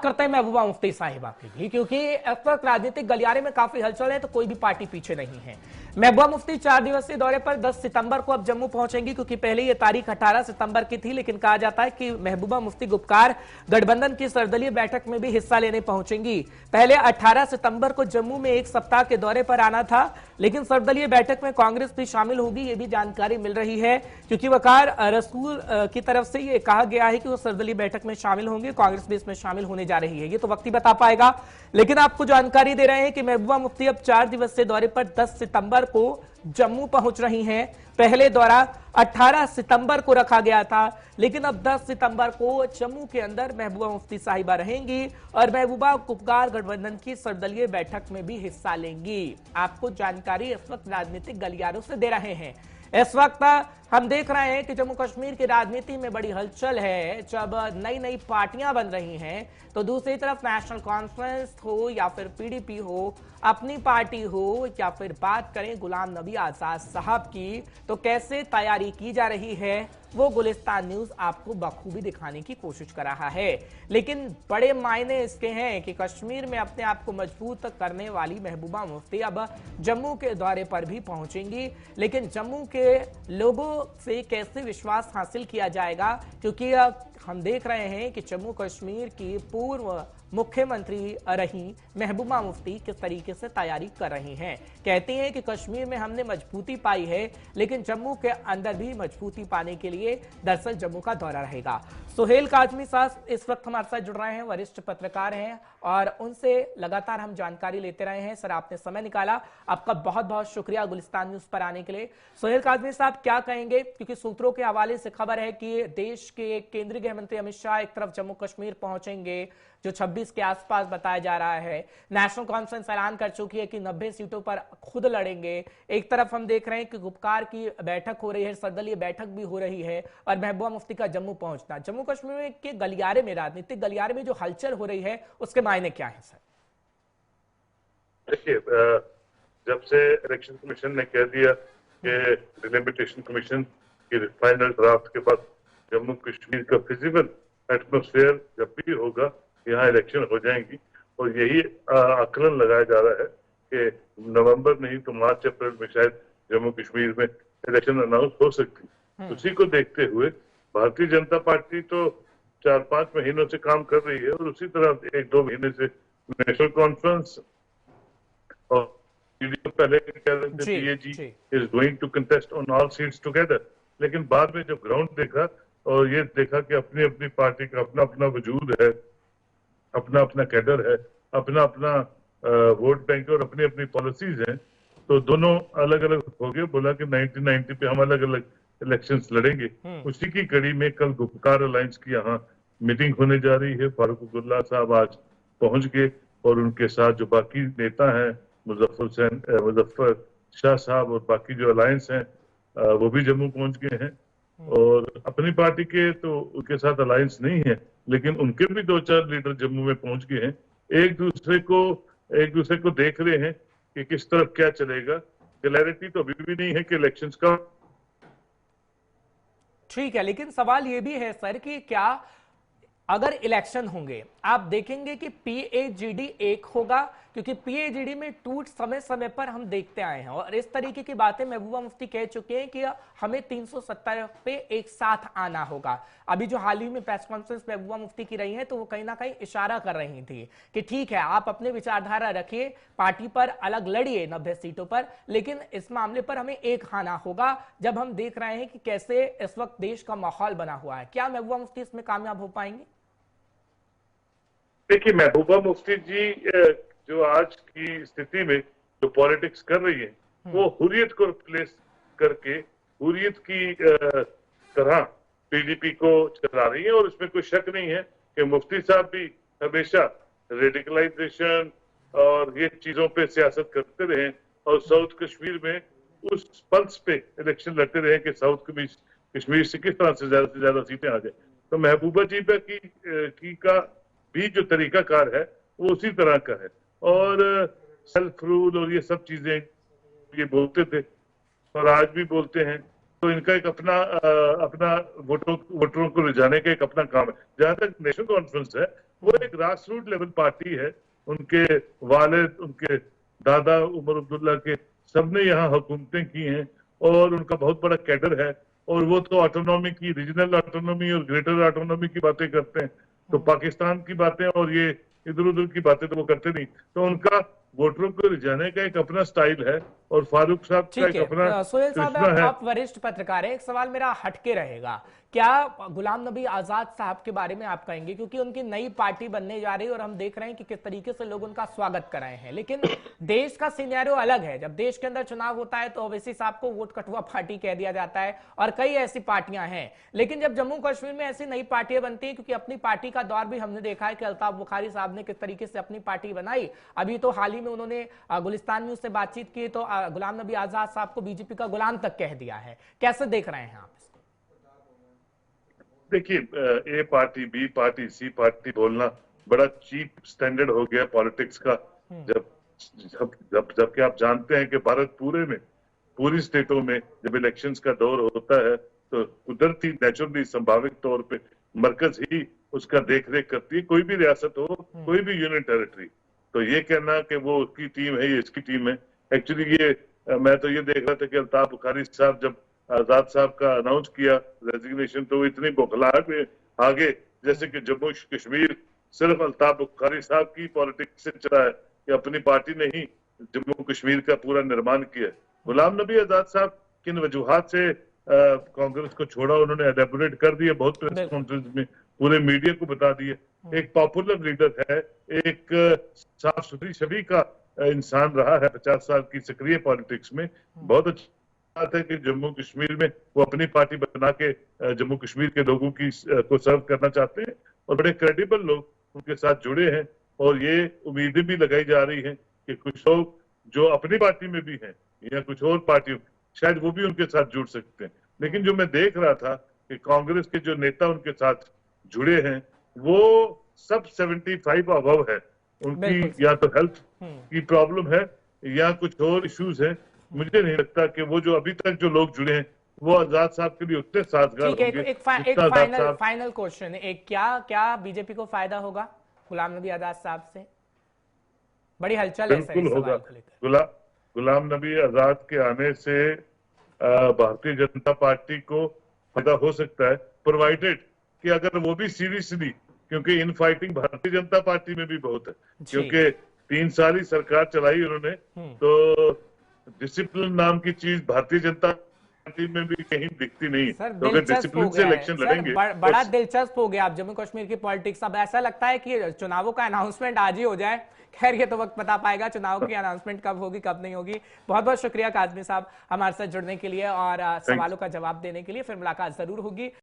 करते हैं महबूबा मुफ्ती साहिबा की भी, क्योंकि इस वक्त राजनीतिक गलियारे में काफी हलचल है तो कोई भी पार्टी पीछे नहीं है। महबूबा मुफ्ती 4 दिवसीय दौरे पर 10 सितंबर को अब जम्मू पहुंचेंगी, क्योंकि पहले ये तारीख 18 सितंबर की थी, लेकिन कहा जाता है कि महबूबा मुफ्ती गुपकार गठबंधन की सर्वदलीय बैठक में भी हिस्सा लेने पहुंचेंगी। पहले 18 सितंबर को जम्मू में एक सप्ताह के दौरे पर आना था, लेकिन सर्वदलीय बैठक में कांग्रेस भी शामिल होगी, ये भी जानकारी मिल रही है, क्योंकि वकार रसूल की तरफ से ये कहा गया है कि वो सर्वदलीय बैठक में शामिल होंगे, कांग्रेस भी इसमें शामिल होने जा रही है। ये तो वक्त ही बता पाएगा, लेकिन आपको जानकारी दे रहे हैं कि महबूबा मुफ्ती अब 4 दिवसीय दौरे पर 10 सितंबर को जम्मू पहुंच रही हैं। पहले दौरा 18 सितंबर को रखा गया था, लेकिन अब 10 सितंबर को जम्मू के अंदर महबूबा मुफ्ती साहिबा रहेंगी और महबूबा गुपकार गठबंधन की सर्वदलीय बैठक में भी हिस्सा लेंगी। आपको जानकारी इस वक्त राजनीतिक गलियारों से दे रहे हैं। इस वक्त हम देख रहे हैं कि जम्मू कश्मीर की राजनीति में बड़ी हलचल है। जब नई नई पार्टियां बन रही हैं तो दूसरी तरफ नेशनल कॉन्फ्रेंस हो या फिर पीडीपी हो, अपनी पार्टी हो, या फिर बात करें गुलाम नबी आजाद साहब की, तो कैसे तैयारी की जा रही है वो गुलिस्तान न्यूज आपको बखूबी दिखाने की कोशिश कर रहा है। लेकिन बड़े मायने इसके हैं कि कश्मीर में अपने आप को मजबूत करने वाली महबूबा मुफ्ती अब जम्मू के दौरे पर भी पहुंचेंगी, लेकिन जम्मू के लोगों से कैसे विश्वास हासिल किया जाएगा, क्योंकि हम देख रहे हैं कि जम्मू कश्मीर की पूर्व मुख्यमंत्री रही महबूबा मुफ्ती किस तरीके से तैयारी कर रही हैं। कहती हैं कि कश्मीर में हमने मजबूती पाई है, लेकिन जम्मू के अंदर भी मजबूती पाने के लिए दरअसल जम्मू का दौरा रहेगा। सुहेल काजमी साहब इस वक्त हमारे साथ जुड़ रहे हैं, वरिष्ठ पत्रकार हैं और उनसे लगातार हम जानकारी लेते रहे हैं। सर, आपने समय निकाला, आपका बहुत बहुत शुक्रिया गुलिस्तान न्यूज पर आने के लिए। सुहेल काजमी साहब क्या कहेंगे, क्योंकि सूत्रों के हवाले से खबर है कि देश के केंद्रीय गृह मंत्री अमित शाह एक तरफ जम्मू कश्मीर पहुंचेंगे, जो 26 के आसपास बताया जा रहा है। नेशनल कॉन्फ्रेंस ऐलान कर चुकी है कि 90 सीटों पर खुद लड़ेंगे। एक तरफ हम देख रहे हैं कि गुपकार की बैठक हो रही है, सर्वदलीय बैठक भी हो रही है, और महबूबा मुफ्ती का जम्मू पहुंचना। जम्मू कश्मीर के गलियारे में, राजनीतिक गलियारे में जो हलचल हो रही है, उसके मायने क्या है सर? देखिए, जब से इलेक्शन कमीशन ने कह दिया कि डिलिमिटेशन कमीशन की फाइनल ड्राफ्ट के बाद जम्मू कश्मीर का फिजिबल एटमोस्फेयर जब भी होगा यहाँ इलेक्शन हो जाएंगी, और यही आकलन लगाया जा रहा है कि नवंबर नहीं तो मार्च अप्रैल में शायद जम्मू कश्मीर में इलेक्शन अनाउंस हो सकती है। उसी को देखते हुए भारतीय जनता पार्टी तो 4-5 महीनों से काम कर रही है, और उसी तरह 1-2 महीने से नेशनल कॉन्फ्रेंस और पहले कह रहे थे PAG is going to contest on all seats together, लेकिन बाद में जब ग्राउंड देखा और ये देखा कि अपनी अपनी पार्टी का अपना अपना वजूद है, अपना अपना कैडर है, अपना अपना वोट बैंक और अपनी अपनी पॉलिसीज हैं, तो दोनों अलग अलग हो गए। बोला कि 1990 पे हम अलग अलग इलेक्शंस लड़ेंगे। उसी की कड़ी में कल गुपकार अलायंस की यहाँ मीटिंग होने जा रही है। फारूक अब्दुल्ला साहब आज पहुंच गए, और उनके साथ जो बाकी नेता हैं, मुजफ्फर शाह साहब और बाकी जो अलायंस हैं, वो भी जम्मू पहुंच गए हैं। और अपनी पार्टी के तो उनके साथ अलायंस नहीं है, लेकिन उनके भी 2-4 लीडर जम्मू में पहुंच गए हैं। एक दूसरे को देख रहे हैं कि किस तरफ क्या चलेगा। क्लैरिटी तो अभी भी नहीं है कि इलेक्शंस का। ठीक है, लेकिन सवाल यह भी है सर कि क्या अगर इलेक्शन होंगे, आप देखेंगे कि पीएजीडी एक होगा, क्योंकि पीएजीडी में टूट समय समय पर हम देखते आए हैं, और इस तरीके की बातें महबूबा मुफ्ती कह चुके हैं कि हमें 370 पे एक साथ आना होगा। अभी जो हाल ही में प्रेस कॉन्फ्रेंस महबूबा मुफ्ती की रही है, तो वो कहीं ना कहीं इशारा कर रही थी कि ठीक है, आप अपने विचारधारा रखिए, पार्टी पर अलग लड़िए 90 सीटों पर, लेकिन इस मामले पर हमें एक आना होगा। जब हम देख रहे हैं कि कैसे इस वक्त देश का माहौल बना हुआ है, क्या महबूबा मुफ्ती इसमें कामयाब हो पाएंगे? देखिए, महबूबा मुफ्ती जी जो आज की स्थिति में जो पॉलिटिक्स कर रही है, वो हुर्रियत को रिप्लेस करके हुर्रियत की तरह पीडीपी को चला रही है। और इसमें कोई शक नहीं है कि मुफ्ती साहब भी हमेशा रेडिकलाइजेशन और ये चीजों पे सियासत करते रहे, और साउथ कश्मीर में उस पल्स पे इलेक्शन लड़ते रहे कि साउथ कश्मीर से किस तरह से ज्यादा सीटें आ जाए। तो महबूबा जी की का भी जो तरीकाकार है वो उसी तरह का है, और सेल्फ रूल और ये सब चीजें ये बोलते थे और आज भी बोलते हैं। तो इनका एक अपना वोटरों को रिझाने का एक अपना काम है। जहां तक नेशनल कॉन्फ्रेंस है, वो एक ग्रास रूट लेवल पार्टी है। उनके वालिद, उनके दादा उमर अब्दुल्ला के सबने यहाँ हुकूमतें की हैं और उनका बहुत बड़ा कैडर है। और वो तो ऑटोनॉमी की, रीजनल ऑटोनॉमी और ग्रेटर ऑटोनॉमी की बातें करते हैं, तो पाकिस्तान की बातें और ये इधर उधर की बातें तो वो करते नहीं। तो उनका वोटरों को रिझाने का एक अपना स्टाइल है और फारूक साहब का ठीक एक अपना है। सोहेल साहब, कृष्णा है। आप वरिष्ठ पत्रकार हैं, एक सवाल मेरा हटके रहेगा। क्या गुलाम नबी आजाद साहब के बारे में आप कहेंगे, क्योंकि उनकी नई पार्टी बनने जा रही है और हम देख रहे हैं कि किस तरीके से लोग उनका स्वागत कर रहे हैं, लेकिन देश का सिनेरियो अलग है। जब देश के अंदर चुनाव होता है तो ओवैसी साहब को वोट कटुआ पार्टी कह दिया जाता है और कई ऐसी पार्टियां हैं, लेकिन जब जम्मू कश्मीर में ऐसी नई पार्टियां बनती हैं, क्योंकि अपनी पार्टी का दौर भी हमने देखा है कि अल्ताफ बुखारी साहब ने किस तरीके से अपनी पार्टी बनाई। अभी तो हाल ही में उन्होंने गुलिस्तान में उससे बातचीत की तो गुलाम नबी आजाद साहब को बीजेपी का गुलाम तक कह दिया है। कैसे देख रहे हैं आप इसको? देखिए, ए पार्टी, बी पार्टी, सी पार्टी बोलना बड़ा चीप स्टैंडर्ड हो गया पॉलिटिक्स का। जब जब जब जबकि आप जानते हैं कि भारत पूरे में, पूरी स्टेटों में जब इलेक्शंस का दौर होता है तो कुदरती, नेचुरली, संभाविक तौर पे मरकज ही उसका देख रेख करती है, कोई भी रियासत हो, कोई भी यूनियन टेरिटरी। तो ये कहना कि वो उसकी टीम है, ये इसकी टीम है, एक्चुअली ये मैं तो ये देख रहा था कि अल्ताफ बुखारी साहब जब आजाद साहब का अनाउंस किया रेजिग्नेशन, तो इतनी बौखलाहट में आगे जैसे कि जम्मू कश्मीर सिर्फ अल्ताफ बुखारी साहब की पॉलिटिक्स से चला है कि अपनी पार्टी ने ही जम्मू कश्मीर का पूरा निर्माण किया। गुलाम नबी आजाद साहब किन वजूहात से कांग्रेस को छोड़ा उन्होंने एलेबोरेट कर दिया, बहुत प्रेस कॉन्फ्रेंस में पूरे मीडिया को बता दिए। एक पॉपुलर लीडर है, एक साफ सुथरी छवि का इंसान रहा है 50 साल की सक्रिय पॉलिटिक्स में। बहुत अच्छी बात है कि जम्मू कश्मीर में वो अपनी पार्टी बना के जम्मू कश्मीर के लोगों की को सर्व करना चाहते हैं और बड़े क्रेडिबल लोग उनके साथ जुड़े हैं। और ये उम्मीदें भी लगाई जा रही हैं कि कुछ लोग जो अपनी पार्टी में भी हैं या कुछ और पार्टियों, शायद वो भी उनके साथ जुड़ सकते हैं। लेकिन जो मैं देख रहा था कि कांग्रेस के जो नेता उनके साथ जुड़े हैं वो सब 75 अबव है। उनकी या तो हेल्थ की प्रॉब्लम है या कुछ और इश्यूज हैं। मुझे नहीं लगता कि वो जो अभी तक जो लोग जुड़े हैं वो आजाद साहब के लिए उतने साजगार होंगे। एक फाइनल क्वेश्चन, एक क्या बीजेपी को फायदा होगा गुलाम नबी आजाद साहब से? बड़ी हलचल है बिल्कुल होगा। गुलाम नबी आजाद के आने से भारतीय जनता पार्टी को फायदा हो सकता है, प्रोवाइडेड कि अगर वो भी सीरियसली, क्योंकि in fighting Bharatiya Janata party में भी बहुत है, क्योंकि 3 साल ही सरकार चलाई उन्होंने, तो डिसिप्लिन नाम की चीज भारतीय जनता पार्टी में भी कहीं दिखती नहीं है। तो अगर डिसिप्लिन से इलेक्शन लड़ेंगे, बड़ा दिलचस्प हो गया आप जम्मू कश्मीर की पॉलिटिक्स। अब ऐसा लगता है कि चुनावों का अनाउंसमेंट आज ही हो जाए। खैर ये तो वक्त बता पाएगा चुनाव की अनाउंसमेंट कब होगी कब नहीं होगी। बहुत बहुत शुक्रिया काजमी साहब हमारे साथ जुड़ने के लिए और सवालों का जवाब देने के लिए। फिर मुलाकात जरूर होगी।